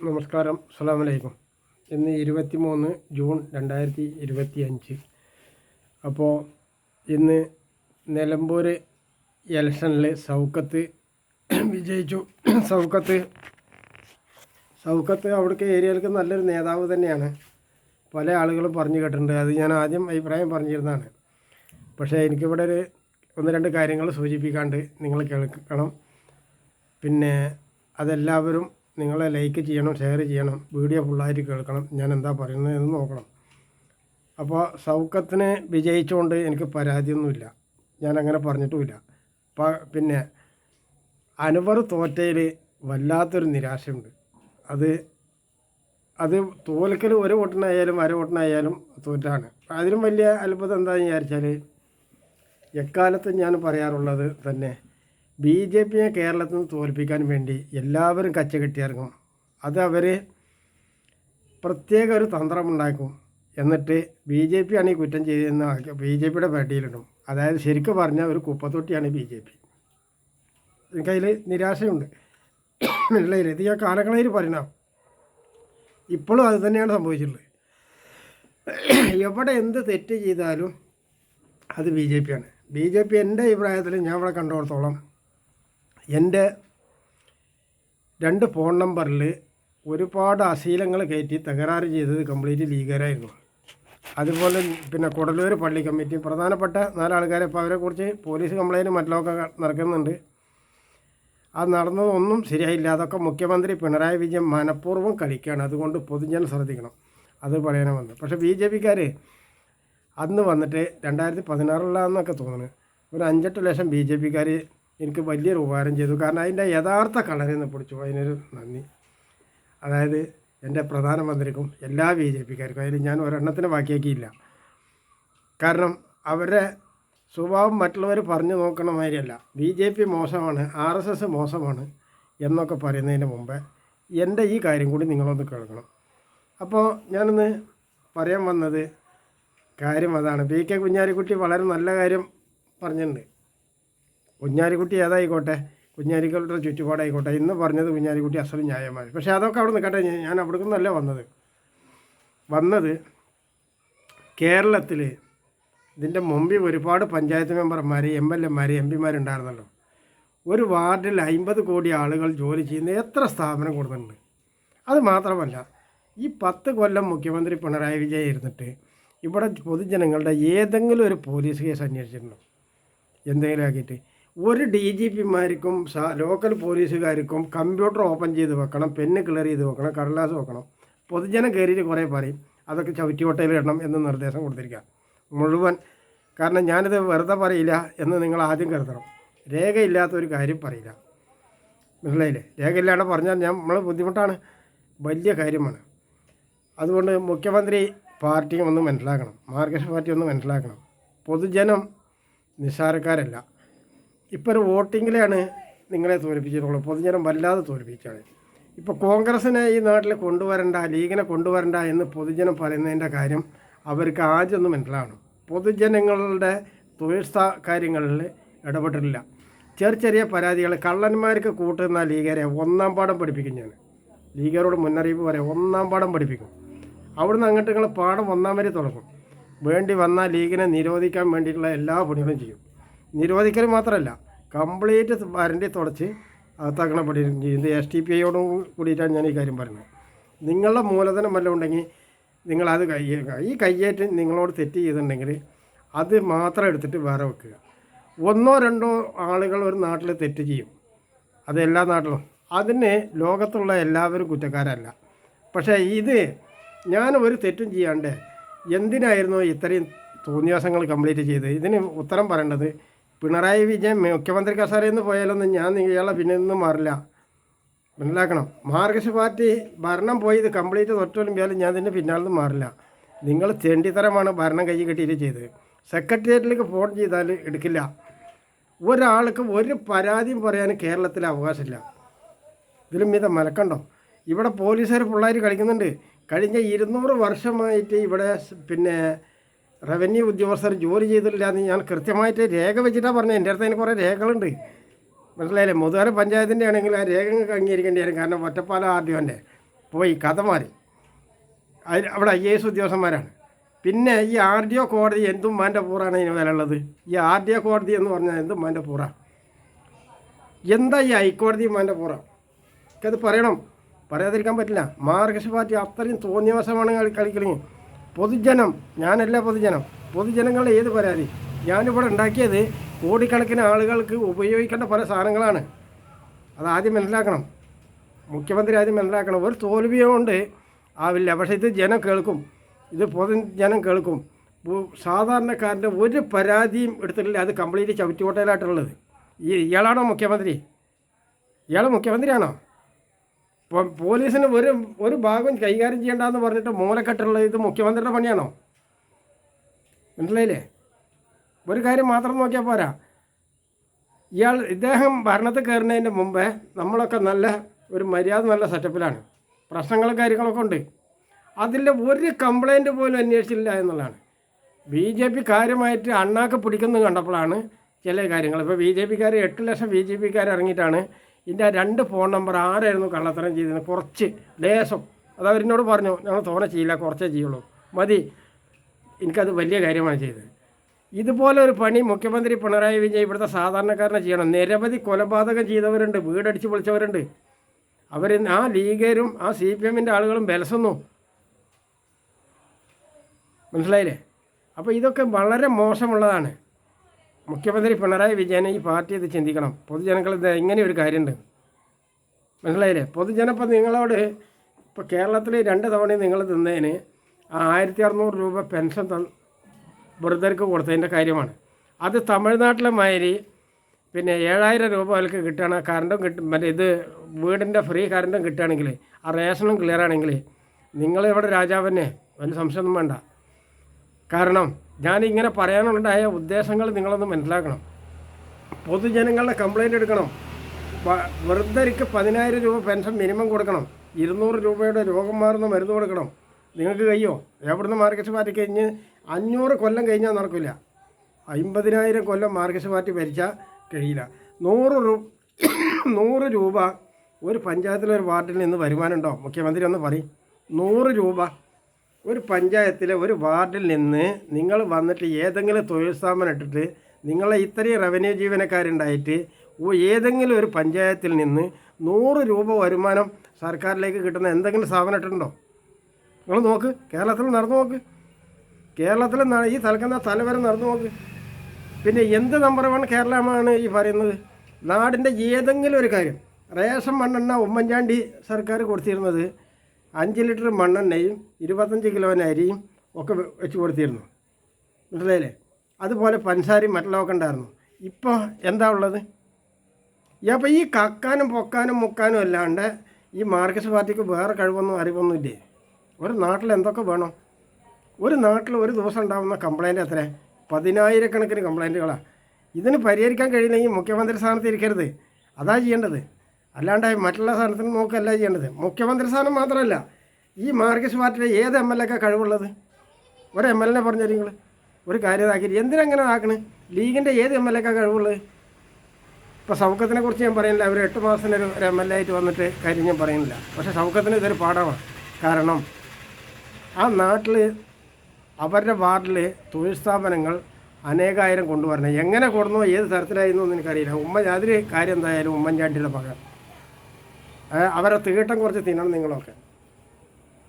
നമസ്കാരം, അസ്സലാമു അലൈക്കും. ഇന്ന് 23 ജൂൺ 2025. അപ്പോൾ ഇന്ന് നിലമ്പൂർ ഇലക്ഷനിൽ സൗക്കത്ത് വിജയിച്ചു. സൗക്കത്ത് അവിടേക്ക് ഏരിയയിലേക്ക് നല്ലൊരു നേതാവ് തന്നെയാണ്. പല ആളുകളും പറഞ്ഞു കേട്ടിട്ടുണ്ട്. അത് ഞാൻ ആദ്യം അഭിപ്രായം പറഞ്ഞിരുന്നതാണ്. പക്ഷേ എനിക്കിവിടെ ഒന്ന് രണ്ട് കാര്യങ്ങൾ സൂചിപ്പിക്കാണ്ട് നിങ്ങൾ കേൾക്കണം. പിന്നെ അതെല്ലാവരും നിങ്ങളെ ലൈക്ക് ചെയ്യണം, ഷെയർ ചെയ്യണം, വീഡിയോ ഫുള്ളായിട്ട് കേൾക്കണം, ഞാൻ എന്താ പറയുന്നത് എന്ന് നോക്കണം. അപ്പോൾ സൗക്കത്തിന് വിജയിച്ചുകൊണ്ട് എനിക്ക് പരാതിയൊന്നുമില്ല, ഞാൻ അങ്ങനെ പറഞ്ഞിട്ടുമില്ല. പിന്നെ അൻവർ തോറ്റയിൽ വല്ലാത്തൊരു നിരാശയുണ്ട്. അത് തോൽക്കൽ ഒരു വോട്ടിനായാലും അര വോട്ടിനായാലും തോറ്റാണ്. അതിലും വലിയ അത്ഭുതം എന്താണെന്ന് വിചാരിച്ചാൽ, എക്കാലത്തും ഞാൻ പറയാറുള്ളത് തന്നെ, BJPയെ കേരളത്തിൽ നിന്ന് തോൽപ്പിക്കാൻ വേണ്ടി എല്ലാവരും കച്ചകെട്ടിയിറങ്ങും. അത് അവർ പ്രത്യേക ഒരു തന്ത്രമുണ്ടാക്കും. എന്നിട്ട് BJP ആണ് ഈ കുറ്റം ചെയ്തതെന്ന് BJPയുടെ പാർട്ടിയിലിടും. അതായത് ശരിക്കും പറഞ്ഞാൽ ഒരു കുപ്പത്തൊട്ടിയാണ് BJP. എനിക്കതിൽ നിരാശയുണ്ട്. ഇത് ഞാൻ കാലങ്ങളായി പറയണം. ഇപ്പോഴും അത് തന്നെയാണ് സംഭവിച്ചിട്ടുള്ളത്. എവിടെ എന്ത് തെറ്റ് ചെയ്താലും അത് BJP ആണ്. BJP എൻ്റെ അഭിപ്രായത്തിൽ ഞാൻ ഇവിടെ കണ്ടിടത്തോളം എൻ്റെ 2 ഫോൺ നമ്പറിൽ ഒരുപാട് അശീലങ്ങൾ കയറ്റി തകരാറ് ചെയ്തത് കംപ്ലീറ്റ് ലീഗരായിരുന്നു. അതുപോലെ പിന്നെ കുടലൂർ പള്ളി കമ്മിറ്റി പ്രധാനപ്പെട്ട 4 ആൾക്കാരെ, ഇപ്പോൾ അവരെക്കുറിച്ച് പോലീസ് കംപ്ലയിൻറ്റ് മറ്റുള്ളതൊക്കെ നടക്കുന്നുണ്ട്. അത് നടന്നതൊന്നും ശരിയായില്ല. അതൊക്കെ മുഖ്യമന്ത്രി പിണറായി വിജയൻ മനഃപൂർവ്വം കളിക്കുകയാണ്. അതുകൊണ്ട് പൊതുജനം ശ്രദ്ധിക്കണം, അത് പറയാനും വന്നത്. പക്ഷേ BJPക്കാർ അന്ന് വന്നിട്ട് 2016 തോന്നുന്നു, ഒരു 5-8 ലക്ഷം BJPക്കാർ എനിക്ക് വലിയൊരു ഉപകാരം ചെയ്തു. കാരണം അതിൻ്റെ യഥാർത്ഥ കളറിൽ നിന്ന് പിടിച്ചു. അതിനൊരു നന്ദി. അതായത് എൻ്റെ പ്രധാനമന്ത്രിക്കും എല്ലാ BJPക്കാർക്കും. അതിൽ ഞാൻ ഒരെണ്ണത്തിന് ബാക്കിയാക്കിയില്ല. കാരണം അവരുടെ സ്വഭാവം മറ്റുള്ളവർ പറഞ്ഞു നോക്കണ മാതിരിയല്ല. BJP മോശമാണ്, RSS മോശമാണ് എന്നൊക്കെ പറയുന്നതിന് മുമ്പ് എൻ്റെ ഈ കാര്യം കൂടി നിങ്ങളൊന്ന് കേൾക്കണം. അപ്പോൾ ഞാനൊന്ന് പറയാൻ വന്നത് കാര്യം അതാണ്. PK കുഞ്ഞാലിക്കുട്ടി വളരെ നല്ല കാര്യം പറഞ്ഞിട്ടുണ്ട്. കുഞ്ഞാലിക്കുട്ടി ഏതായിക്കോട്ടെ, കുഞ്ഞാലിക്കുട്ടിയുടെ ചുറ്റുപാടായിക്കോട്ടെ, ഇന്ന് പറഞ്ഞത് കുഞ്ഞാലിക്കുട്ടി അസൽ ന്യായമായി. പക്ഷേ അതൊക്കെ അവിടെ നിൽക്കട്ടെ. ഞാൻ അവിടെ നിന്നല്ല വന്നത് കേരളത്തിൽ ഇതിൻ്റെ മുമ്പിൽ ഒരുപാട് പഞ്ചായത്ത് മെമ്പർമാർ, MLA മാർ, MP മാരുണ്ടായിരുന്നല്ലോ. ഒരു വാർഡിൽ 50 കോടി ആളുകൾ ജോലി ചെയ്യുന്ന എത്ര സ്ഥാപനം കൊടുത്തിട്ടുണ്ട്. അത് മാത്രമല്ല, ഈ 10 കൊല്ലം മുഖ്യമന്ത്രി പിണറായി വിജയൻ ഇരുന്നിട്ട് ഇവിടെ പൊതുജനങ്ങളുടെ ഏതെങ്കിലും ഒരു പോലീസ് കേസ് അന്വേഷിച്ചിട്ടുണ്ടോ? എന്തെങ്കിലും ആക്കിയിട്ട് ഒരു DGPമാർക്കും ലോക്കൽ പോലീസുകാർക്കും കമ്പ്യൂട്ടർ ഓപ്പൺ ചെയ്ത് വെക്കണം, പെന്ന് ക്ലിയർ ചെയ്ത് വെക്കണം, കടലാസ് വെക്കണം. പൊതുജനം കയറിയിട്ട് കുറേ പറയും അതൊക്കെ ചവിറ്റുകൊട്ടയിൽ ഇടണം എന്ന് നിർദ്ദേശം കൊടുത്തിരിക്കുക മുഴുവൻ. കാരണം ഞാനിത് വെറുതെ പറയില്ല എന്ന് നിങ്ങൾ ആദ്യം കരുതണം. രേഖയില്ലാത്തൊരു കാര്യം പറയില്ല, മനസ്സിലായില്ലേ? രേഖയില്ലാണ്ട് പറഞ്ഞാൽ നമ്മൾ ബുദ്ധിമുട്ടാണ്, വലിയ കാര്യമാണ്. അതുകൊണ്ട് മുഖ്യമന്ത്രി പാർട്ടിയും ഒന്ന് മനസ്സിലാക്കണം, മാർക്സിസ്റ്റ് പാർട്ടി ഒന്ന് മനസ്സിലാക്കണം. പൊതുജനം നിസ്സാരക്കാരല്ല. ഇപ്പോൾ ഒരു വോട്ടിങ്ങിലാണ് നിങ്ങളെ തോൽപ്പിച്ചിട്ടുള്ളൂ. പൊതുജനം വല്ലാതെ തോൽപ്പിച്ചാണ്. ഇപ്പോൾ കോൺഗ്രസിനെ ഈ നാട്ടിൽ കൊണ്ടുവരണ്ട, ലീഗിനെ കൊണ്ടുവരണ്ട എന്ന് പൊതുജനം പറയുന്നതിൻ്റെ കാര്യം അവർക്ക് ആദ്യം ഒന്ന് മനസ്സിലാകണം. പൊതുജനങ്ങളുടെ തൊഴിൽ കാര്യങ്ങളിൽ ഇടപെട്ടിട്ടില്ല. ചെറിയ പരാതികൾ, കള്ളന്മാർക്ക് കൂട്ടുന്ന ലീഗരെ 1-ാം പാഠം പഠിപ്പിക്കും. ഞാൻ ലീഗരോട് മുന്നറിയിപ്പ് പറയാം, 1-ാം പാഠം പഠിപ്പിക്കും. അവിടുന്ന് അങ്ങോട്ട് നിങ്ങൾ പാഠം 1-ാം വരെ തുടങ്ങും. വേണ്ടി വന്നാൽ ലീഗിനെ നിരോധിക്കാൻ വേണ്ടിയിട്ടുള്ള എല്ലാ പണികളും ചെയ്യും. നിരോധിക്കൽ മാത്രമല്ല, കംപ്ലീറ്റ് വരണ്ടി തുടച്ച് അകത്താക്കണ പണി ചെയ്യും. ഇത് STPIയോടും കൂടിയിട്ടാണ് ഞാൻ ഈ കാര്യം പറയുന്നത്. നിങ്ങളുടെ മൂലധനം വല്ലതും ഉണ്ടെങ്കിൽ നിങ്ങളത് കയ്യേറ്റ് നിങ്ങളോട് തെറ്റ് ചെയ്തിട്ടുണ്ടെങ്കിൽ അത് മാത്രം എടുത്തിട്ട് വേറെ വെക്കുക. 1-2 ആളുകൾ ഒരു നാട്ടിൽ തെറ്റ് ചെയ്യും, അത് എല്ലാ നാട്ടിലും. അതിന് ലോകത്തുള്ള എല്ലാവരും കുറ്റക്കാരല്ല. പക്ഷേ ഇത് ഞാൻ ഒരു തെറ്റും ചെയ്യാണ്ട് എന്തിനായിരുന്നു ഇത്രയും തോന്നിയാസങ്ങൾ കംപ്ലീറ്റ് ചെയ്ത്? ഇതിന് ഉത്തരം പറയേണ്ടത് പിണറായി വിജയൻ മുഖ്യമന്ത്രി കസേരയിൽ നിന്ന് പോയാലൊന്നും ഞാൻ ഇയാളെ പിന്നെ ഒന്നും മാറില്ല, മനസ്സിലാക്കണം. മാർക്സിസ്റ്റ് പാർട്ടി ഭരണം പോയി ഇത് കംപ്ലീറ്റ് തൊട്ടുപോയാലും ഞാൻ ഇതിൻ്റെ പിന്നാലെ മാറില്ല. നിങ്ങൾ ചെണ്ടിത്തരമാണ് ഭരണം കൈ കെട്ടിയിട്ട് ചെയ്തത്. സെക്രട്ടേറിയറ്റിലേക്ക് ഫോൺ ചെയ്താൽ എടുക്കില്ല. ഒരാൾക്ക് ഒരു പരാതിയും പറയാൻ കേരളത്തിൽ അവകാശമില്ല. ഇതിലും ഇത് മലക്കണ്ടോ? ഇവിടെ പോലീസുകാർ ഫുള്ളായിട്ട് കളിക്കുന്നുണ്ട്. കഴിഞ്ഞ 200 വർഷമായിട്ട് ഇവിടെ പിന്നെ റവന്യൂ ഉദ്യോഗസ്ഥർ ജോലി ചെയ്തിട്ടില്ല എന്ന് ഞാൻ കൃത്യമായിട്ട് രേഖ വെച്ചിട്ടാണ് പറഞ്ഞത്. എൻ്റെ അടുത്ത് അതിന് കുറേ രേഖകളുണ്ട്, മനസ്സിലായില്ലേ? മുതുകാല പഞ്ചായത്തിൻ്റെ ആണെങ്കിൽ ആ രേഖ നിങ്ങൾക്ക് അംഗീകരിക്കേണ്ടി വരും. കാരണം ഒറ്റപ്പാലം RDOൻ്റെ പോയി കഥ മാറി. അവിടെ IAS ഉദ്യോഗസ്ഥന്മാരാണ്. പിന്നെ ഈ RDO കോടതി എന്തും മാൻ്റെ പൂറാണ് ഇതിന് വില ഉള്ളത്. ഈ RDO കോടതി എന്ന് പറഞ്ഞാൽ എന്തും മാൻ്റെ പൂറ. എന്താ ഈ ഹൈക്കോടതി മാൻ്റെ പൂറ? അത് പറയണം, പറയാതിരിക്കാൻ പറ്റില്ല. മാർക്സിസ്റ്റ് പാർട്ടി അത്രയും തോന്നിയവശമാണ് കളിക്കളി. പൊതുജനം, ഞാനല്ല പൊതുജനങ്ങളുടെ ഏത് പരാതി? ഞാനിവിടെ ഉണ്ടാക്കിയത് കോടിക്കണക്കിന് ആളുകൾക്ക് ഉപയോഗിക്കേണ്ട പല സാധനങ്ങളാണ്. അതാദ്യം മനസ്സിലാക്കണം, മുഖ്യമന്ത്രി ആദ്യം മനസ്സിലാക്കണം. ഒരു തോൽവിയുകൊണ്ട് ആവില്ല, പക്ഷേ ഇത് ജനം കേൾക്കും, ഇത് പൊതുജനം കേൾക്കും. സാധാരണക്കാരൻ്റെ ഒരു പരാതിയും എടുത്തിട്ടില്ല. അത് കംപ്ലീറ്റ് ചവിറ്റുകൊട്ടയിലായിട്ടുള്ളത്. ഇയാളാണോ മുഖ്യമന്ത്രി? ഇയാൾ മുഖ്യമന്ത്രിയാണോ? പോലീസിന് ഒരു ഭാഗം കൈകാര്യം ചെയ്യേണ്ടെന്ന് പറഞ്ഞിട്ട് മൂലക്കെട്ടുള്ളത് ഇത് മുഖ്യമന്ത്രിയുടെ പണിയാണോ? മനസ്സിലായില്ലേ? ഒരു കാര്യം മാത്രം നോക്കിയാൽ പോരാ. ഇദ്ദേഹം ഭരണത്തിൽ കയറുന്നതിൻ്റെ മുമ്പേ നമ്മളൊക്കെ നല്ല ഒരു മര്യാദ നല്ല സെറ്റപ്പിലാണ്. പ്രശ്നങ്ങളും കാര്യങ്ങളൊക്കെ ഉണ്ട്. അതിൻ്റെ ഒരു കംപ്ലൈൻറ്റ് പോലും അന്വേഷിച്ചില്ല എന്നുള്ളതാണ്. BJP കാര്യമായിട്ട് അണ്ണാക്ക് പിടിക്കുന്നത് കണ്ടപ്പോഴാണ് ചില കാര്യങ്ങൾ. ഇപ്പോൾ BJPക്കാർ 8 ലക്ഷം BJPക്കാർ ഇറങ്ങിയിട്ടാണ് ഇതിൻ്റെ 2 ഫോൺ നമ്പർ ആരായിരുന്നു കള്ളത്തരം ചെയ്തത് കുറച്ച് ലേശം അത് അവരിനോട് പറഞ്ഞു, ഞങ്ങൾ തോനെ ചെയ്യില്ല, കുറച്ചേ ചെയ്യുള്ളൂ, മതി, എനിക്കത് വലിയ കാര്യമാണ് ചെയ്തത്. ഇതുപോലെ ഒരു പണി മുഖ്യമന്ത്രി പിണറായി വിജയൻ ഇവിടുത്തെ സാധാരണക്കാരനെ ചെയ്യണം. നിരവധി കൊലപാതകം ചെയ്തവരുണ്ട്, വീടടിച്ച് പൊളിച്ചവരുണ്ട്. അവർ ആ ലീഗരും ആ CPMൻ്റെ ആളുകളും ബലസുന്നു. മനസ്സിലായില്ലേ? അപ്പോൾ ഇതൊക്കെ വളരെ മോശമുള്ളതാണ്. മുഖ്യമന്ത്രി പിണറായി വിജയനെ ഈ പാർട്ടി ഇത് ചിന്തിക്കണം. പൊതുജനങ്ങൾ ഇങ്ങനെ ഒരു കാര്യമുണ്ട്. മനസ്സിലായില്ലേ? പൊതുജനം ഇപ്പോൾ നിങ്ങളോട് ഇപ്പോൾ കേരളത്തിൽ 2 തവണയും നിങ്ങൾ തിന്നതിന് 1600 രൂപ പെൻഷൻ വൃദ്ധർക്ക് കൊടുത്തതിൻ്റെ കാര്യമാണ്. അത് തമിഴ്നാട്ടിലെ മാതിരി പിന്നെ 7000 രൂപ അവർക്ക് കിട്ടുകയാണ്. കറണ്ടും കിട്ടും, മറ്റേ ഇത് വീടിൻ്റെ ഫ്രീ കറണ്ടും കിട്ടുകയാണെങ്കിൽ, ആ റേഷനും ക്ലിയർ ആണെങ്കിൽ നിങ്ങളിവിടെ രാജാവന്നെ, വലിയ സംശയമൊന്നും വേണ്ട. കാരണം ഞാനിങ്ങനെ പറയാനുണ്ടായ ഉദ്ദേശങ്ങൾ നിങ്ങളൊന്ന് മനസ്സിലാക്കണം. പൊതുജനങ്ങളുടെ കംപ്ലയിൻ്റ് എടുക്കണം. വൃദ്ധർക്ക് 10000 രൂപ പെൻഷൻ മിനിമം കൊടുക്കണം. 200 രൂപയുടെ രോഗം മാറുന്ന മരുന്ന് കൊടുക്കണം. നിങ്ങൾക്ക് കഴിയോ? എവിടുന്ന് മാർക്സിസ്റ്റ് പാർട്ടി കഴിഞ്ഞ് 500 കൊല്ലം കഴിഞ്ഞാൽ നടക്കില്ല. 50,000 കൊല്ലം മാർക്സിസ്റ്റ് പാർട്ടി ഭരിച്ചാൽ കഴിയില്ല. 100 രൂപ ഒരു പഞ്ചായത്തിലൊരു വാർഡിൽ നിന്ന് വരുമാനമുണ്ടോ? മുഖ്യമന്ത്രി ഒന്ന് പറയും. 100 രൂപ ഒരു പഞ്ചായത്തിലെ ഒരു വാർഡിൽ നിന്ന് നിങ്ങൾ വന്നിട്ട് ഏതെങ്കിലും തൊഴിൽ സ്ഥാപനം ഇട്ടിട്ട് നിങ്ങളെ ഇത്രയും റവന്യൂ ജീവനക്കാരുണ്ടായിട്ട് ഏതെങ്കിലും ഒരു പഞ്ചായത്തിൽ നിന്ന് 100 രൂപ വരുമാനം സർക്കാരിലേക്ക് കിട്ടുന്ന എന്തെങ്കിലും സ്ഥാപനം ഇട്ടിട്ടുണ്ടോ? നിങ്ങൾ നോക്ക്, കേരളത്തിൽ നടന്നു നോക്ക്. കേരളത്തിൽ ഈ തലവരെ നടന്നു നോക്ക്. പിന്നെ എന്ത് നമ്പർ 1 കേരളമാണ് ഈ പറയുന്നത്? നാടിൻ്റെ ഏതെങ്കിലും ഒരു കാര്യം. റേഷൻ മണ്ണെണ്ണ ഉമ്മൻചാണ്ടി സർക്കാർ കൊടുത്തിരുന്നത് 5 ലിറ്റർ മണ്ണെണ്ണയും 25 കിലോന് അരിയും ഒക്കെ വെച്ച് കൊടുത്തിരുന്നു. മനസ്സിലായില്ലേ? അതുപോലെ പഞ്ചസാരയും മറ്റുള്ളതൊക്കെ ഉണ്ടായിരുന്നു. ഇപ്പോൾ എന്താ ഉള്ളത്? അപ്പോൾ ഈ കക്കാനും പൊക്കാനും മുക്കാനും അല്ലാണ്ട് ഈ മാർക്സിസ്റ്റ് പാർട്ടിക്ക് വേറെ കഴിവൊന്നും അറിവൊന്നും ഇല്ലേ? ഒരു നാട്ടിൽ എന്തൊക്കെ വേണം? ഒരു നാട്ടിൽ ഒരു ദിവസം ഉണ്ടാകുന്ന കംപ്ലയിൻ്റ് എത്ര? 10,000 കംപ്ലയിൻറ്റുകളാണ്. ഇതിന് പരിഹരിക്കാൻ കഴിയില്ലെങ്കിൽ മുഖ്യമന്ത്രി സ്ഥാനത്ത് ഇരിക്കരുത്. അതാ ചെയ്യേണ്ടത്. അല്ലാണ്ട് മറ്റുള്ള സ്ഥാനത്തിന് നോക്കല്ല ചെയ്യേണ്ടത്. മുഖ്യമന്ത്രി സ്ഥാനം മാത്രമല്ല, ഈ മാർക്സിസ്റ്റ് പാർട്ടിയുടെ ഏത് MLA കഴിവുള്ളത്? ഒരു MLA പറഞ്ഞു നിങ്ങൾ ഒരു കാര്യം ഇതാക്കി എന്തിനങ്ങനെ ആക്കണ്? ലീഗിൻ്റെ ഏത് MLA കഴിവുള്ളത്? ഇപ്പോൾ സൗഖ്യത്തിനെ കുറിച്ച് ഞാൻ പറയുന്നില്ല. അവർ 8 മാസത്തിനൊരു MLA ആയിട്ട് വന്നിട്ട് കാര്യം ഞാൻ പറയുന്നില്ല. പക്ഷേ സൗഖ്യത്തിന് ഇതൊരു പാഠമാണ്. കാരണം ആ നാട്ടിൽ അവരുടെ വാർഡിൽ തൊഴിൽ സ്ഥാപനങ്ങൾ അനേകായിരം കൊണ്ടുവരണം. എങ്ങനെ കൊടുന്നോ ഏത് തരത്തിലായിരുന്നു എന്ന് എനിക്കറിയില്ല. അതിൽ കാര്യം എന്തായാലും ഉമ്മൻചാണ്ടിയുടെ പകരം അവരെ തീട്ടം കുറച്ച് തിന്നണം നിങ്ങളൊക്കെ.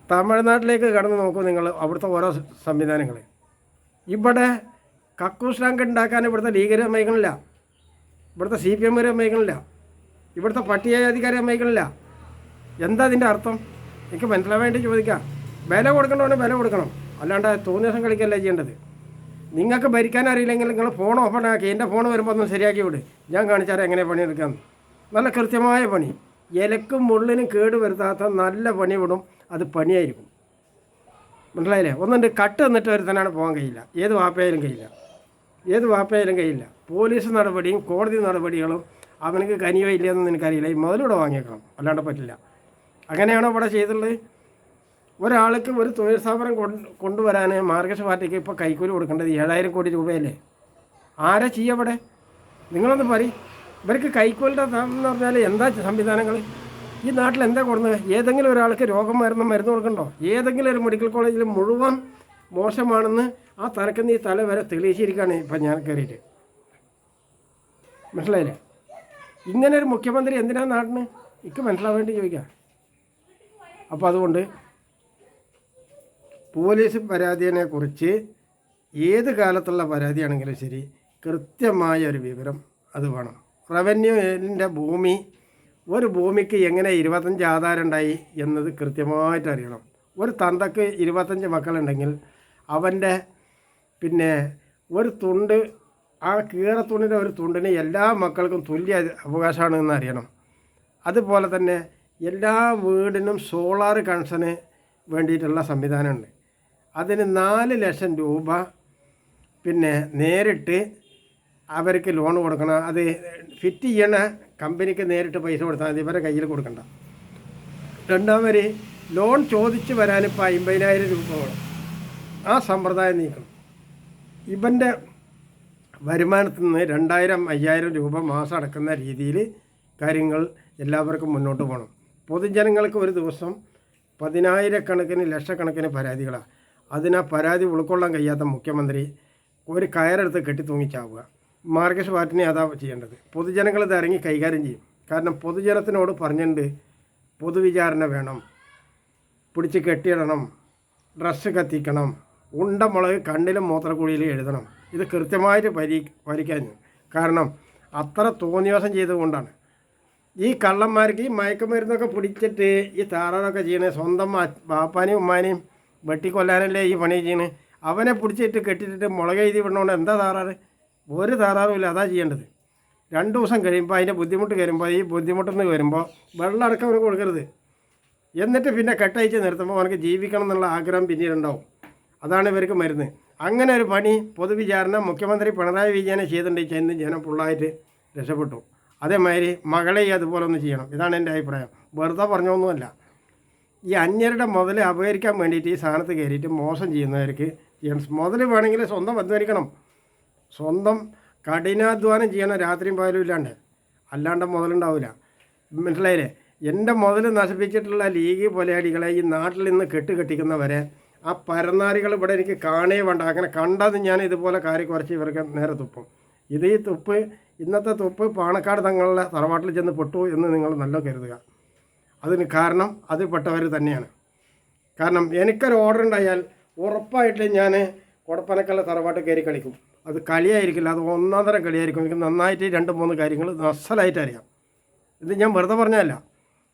തമിഴ്നാട്ടിലേക്ക് കടന്ന് നോക്കൂ നിങ്ങൾ, അവിടുത്തെ ഓരോ സംവിധാനങ്ങൾ. ഇവിടെ കക്കൂസ് ടാങ്ക് ഉണ്ടാക്കാൻ ഇവിടുത്തെ ലീഗര് സമ്മതിക്കണില്ല, ഇവിടുത്തെ CPM സമ്മതിക്കണില്ല, ഇവിടുത്തെ പട്ടികജാതിക്കാരെ സമ്മതിക്കണില്ല. എന്താ അതിൻ്റെ അർത്ഥം? എനിക്ക് മനസ്സിലാൻ വേണ്ടി ചോദിക്കാം. വില കൊടുക്കണമെന്ന് വില കൊടുക്കണം, അല്ലാണ്ട് തോന്നിയ ദിവസം കളിക്കല്ല ചെയ്യേണ്ടത്. നിങ്ങൾക്ക് ഭരിക്കാൻ അറിയില്ലെങ്കിൽ നിങ്ങൾ ഫോൺ ഓപ്പൺ ആക്കി എൻ്റെ ഫോൺ വരുമ്പോൾ ഒന്ന് ശരിയാക്കി വിട്, ഞാൻ കാണിച്ചാൽ എങ്ങനെ പണിയെടുക്കാം. നല്ല കൃത്യമായ പണി, ഇലക്കും മുള്ളിനും കേട് വരുത്താത്ത നല്ല പണി വിടും. അത് പണിയായിരിക്കും. മനസ്സിലായില്ലേ? ഒന്നുണ്ട് കട്ട് എന്നിട്ട് വരുത്താനാണ് പോകാൻ കഴിയില്ല. ഏത് വാപ്പയായാലും കഴിയില്ല. പോലീസ് നടപടിയും കോടതി നടപടികളും അവനക്ക് കനിയോ ഇല്ലയെന്ന് എനിക്കറിയില്ല. ഈ മുതലൂടെ വാങ്ങിയേക്കണം, അല്ലാണ്ട് പറ്റില്ല. അങ്ങനെയാണോ ഇവിടെ ചെയ്തിട്ടുള്ളത്? ഒരാൾക്ക് ഒരു തൊഴിൽ സ്ഥാപനം കൊണ്ടുവരാൻ മാർക്സിസ്റ്റ് പാർട്ടിക്ക് ഇപ്പോൾ കൈക്കൂലി കൊടുക്കേണ്ടത് 7000 കോടി രൂപയല്ലേ? ആരാ ചെയ്യവിടെ? നിങ്ങളൊന്ന് പറയും. ഇവർക്ക് കൈക്കൂലിൻ്റെ എന്ന് പറഞ്ഞാൽ എന്താ സംവിധാനങ്ങൾ? ഈ നാട്ടിൽ എന്താ കൊടുക്കുന്നത്? ഏതെങ്കിലും ഒരാൾക്ക് രോഗം വരുന്ന മരുന്ന് കൊടുക്കണ്ടോ? ഏതെങ്കിലും ഒരു മെഡിക്കൽ കോളേജിൽ മുഴുവൻ മോശമാണെന്ന് ആ തലക്കുന്ന ഈ തല വരെ തെളിയിച്ചിരിക്കുകയാണ് ഇപ്പം ഞാൻ കയറിയിട്ട്. മനസ്സിലായില്ലേ? ഇങ്ങനെ ഒരു മുഖ്യമന്ത്രി എന്തിനാണ് നാട്ടിന്? എനിക്ക് മനസ്സിലാവേണ്ടി ചോദിക്കാം. അപ്പോൾ അതുകൊണ്ട് പോലീസ് പരാതിയെക്കുറിച്ച് ഏത് കാലത്തുള്ള പരാതിയാണെങ്കിലും ശരി, കൃത്യമായ ഒരു വിവരം അത് വേണം. റവന്യൂവിൻ്റെ ഭൂമി, ഒരു ഭൂമിക്ക് എങ്ങനെ 25 ആധാരം ഉണ്ടായി എന്നത് കൃത്യമായിട്ട് അറിയണം. ഒരു തന്തക്ക് 25 മക്കളുണ്ടെങ്കിൽ അവൻ്റെ പിന്നെ ഒരു തുണ്ട്, ആ കീറത്തുണ്ടിൻ്റെ ഒരു തുണ്ടിന് എല്ലാ മക്കൾക്കും തുല്യ അവകാശമാണെന്ന് അറിയണം. അതുപോലെ തന്നെ എല്ലാ വീടിനും സോളാർ കണക്ഷന് വേണ്ടിയിട്ടുള്ള സംവിധാനമുണ്ട്. അതിന് 4 ലക്ഷം രൂപ പിന്നെ നേരിട്ട് അവർക്ക് ലോൺ കൊടുക്കണം. അത് ഫിറ്റ് ചെയ്യണ കമ്പനിക്ക് നേരിട്ട് പൈസ കൊടുത്താൽ മതി, ഇവരെ കയ്യിൽ കൊടുക്കണ്ട. രണ്ടാമത് ലോൺ ചോദിച്ച് വരാനിപ്പോൾ 50,000 രൂപ വേണം. ആ സമ്പ്രദായം നീക്കണം. ഇവൻ്റെ വരുമാനത്തിൽ നിന്ന് 2,000, 5,000 രൂപ മാസം അടക്കുന്ന രീതിയിൽ കാര്യങ്ങൾ എല്ലാവർക്കും മുന്നോട്ട് പോകണം. പൊതുജനങ്ങൾക്ക് ഒരു ദിവസം 10,000 ലക്ഷക്കണക്കിന് പരാതികളാണ്. അതിനാ പരാതി ഉൾക്കൊള്ളാൻ കഴിയാത്ത മുഖ്യമന്ത്രി ഒരു കയറെടുത്ത് കെട്ടി തൂങ്ങിച്ചാവുക. മാർക്സിസ്റ്റ് പാർട്ടിനെ അതാ ചെയ്യേണ്ടത്. പൊതുജനങ്ങൾ ഇത് ഇറങ്ങി കൈകാര്യം ചെയ്യും. കാരണം പൊതുജനത്തിനോട് പറഞ്ഞിട്ടുണ്ട്, പൊതുവിചാരണ വേണം, പിടിച്ച് കെട്ടിയിടണം, ഡ്രസ്സ് കത്തിക്കണം, ഉണ്ടമുളക് കണ്ണിലും മൂത്രക്കുഴിയിലും എഴുതണം. ഇത് കൃത്യമായിട്ട് ഭരിക്കാൻ. കാരണം അത്ര തോന്നിവാസം ചെയ്തുകൊണ്ടാണ് ഈ കള്ളന്മാർക്ക് ഈ മയക്കുമരുന്നൊക്കെ പിടിച്ചിട്ട് ഈ താറാറൊക്കെ ചെയ്യണത്. സ്വന്തം ബാപ്പാനെയും ഉമ്മാനെയും വെട്ടിക്കൊല്ലാനല്ലേ ഈ പണി ചെയ്യണത്. അവനെ പിടിച്ചിട്ട് കെട്ടിട്ടിട്ട് മുളക് എഴുതി വിടണോണ്ട് എന്താ താറാറ്? ഒരു താറാറുമില്ല. അതാ ചെയ്യേണ്ടത്. 2 ദിവസം കഴിയുമ്പോൾ അതിൻ്റെ ബുദ്ധിമുട്ട് വരുമ്പോൾ, ഈ ബുദ്ധിമുട്ടെന്ന് വരുമ്പോൾ വെള്ളം അടക്കം അവന് കൊടുക്കരുത്. എന്നിട്ട് പിന്നെ കെട്ടയച്ച് നിർത്തുമ്പോൾ അവനക്ക് ജീവിക്കണം എന്നുള്ള ആഗ്രഹം പിന്നീടുണ്ടാവും. അതാണ് ഇവർക്ക് മരുന്ന്. അങ്ങനെ ഒരു പണി പൊതുവിചാരണ മുഖ്യമന്ത്രി പിണറായി വിജയനെ ചെയ്തിട്ടുണ്ട്. ചെന്ന് ജനം ഫുള്ളായിട്ട് രക്ഷപ്പെട്ടു. അതേമാതിരി മകളെ അതുപോലെ ഒന്ന് ചെയ്യണം. ഇതാണ് എൻ്റെ അഭിപ്രായം. വെറുതെ പറഞ്ഞൊന്നുമല്ല. ഈ അന്യരുടെ മുതൽ അപഹരിക്കാൻ വേണ്ടിയിട്ട് ഈ സ്ഥാനത്ത് കയറിയിട്ട് മോശം ചെയ്യുന്നവർക്ക് ചെയ്യണം. മുതൽ വേണമെങ്കിൽ സ്വന്തം അധ്വാനിക്കണം. സ്വന്തം കഠിനാധ്വാനം ചെയ്യണം, രാത്രിയും പകലും ഇല്ലാണ്ട്. അല്ലാണ്ട് മുതലുണ്ടാവില്ല. മനസ്സിലായില്ലേ? എൻ്റെ മുതൽ നശിപ്പിച്ചിട്ടുള്ള ലീഗ് കൊലയാളികളെ ഈ നാട്ടിൽ നിന്ന് കെട്ടിക്കുന്നവരെ, ആ പരന്നാരികൾ ഇവിടെ എനിക്ക് കാണേ വേണ്ട. അങ്ങനെ കണ്ടത് ഞാൻ ഇതുപോലെ കാര്യം കുറച്ച് ഇവർക്ക് നേരെ തുപ്പും. ഇത് ഈ തുപ്പ്, ഇന്നത്തെ തുപ്പ് പാണക്കാട് തങ്ങളുടെ തറവാട്ടിൽ ചെന്ന് പെട്ടു എന്ന് നിങ്ങൾ നല്ല കരുതുക. അതിന് കാരണം അത് പെട്ടവർ തന്നെയാണ്. കാരണം എനിക്കൊരു ഓർഡർ ഉണ്ടായാൽ ഉറപ്പായിട്ട് ഞാൻ കൊടപ്പനക്കല്ല തറവാട്ട് കയറി കളിക്കും. അത് കളിയായിരിക്കില്ല, അത് ഒന്നാന്തരം കളിയായിരിക്കും. എനിക്ക് നന്നായിട്ട് 2-3 കാര്യങ്ങൾ നസ്സലായിട്ട് അറിയാം. ഇത് ഞാൻ വെറുതെ പറഞ്ഞതല്ല.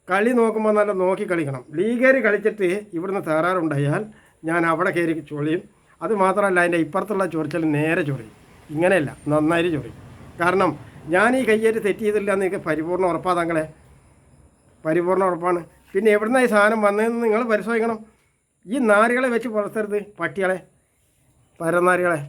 കളി നോക്കുമ്പോൾ നല്ല നോക്കി കളിക്കണം. ലീഗേരി കളിച്ചിട്ട് ഇവിടുന്ന് തകരാറുണ്ടായാൽ ഞാൻ അവിടെ കയറി ചൊളിയും. അത് മാത്രമല്ല, അതിൻ്റെ ഇപ്പുറത്തുള്ള ചൊറിച്ചൽ നേരെ ചൊറിയും. ഇങ്ങനെയല്ല, നന്നായിട്ട് ചൊറിയും. കാരണം ഞാൻ ഈ കയ്യേറ്റ് തെറ്റ് ചെയ്തില്ല എന്ന് എനിക്ക് പരിപൂർണ്ണ ഉറപ്പാണ്. തങ്ങളെ പരിപൂർണ്ണ ഉറപ്പാണ്. പിന്നെ എവിടുന്ന ഈ സാധനം വന്നതെന്ന് നിങ്ങൾ പരിശോധിക്കണം. ഈ നാരികളെ വെച്ച് പുറത്തരുത്, പട്ടികളെ, പരനാരികളെ.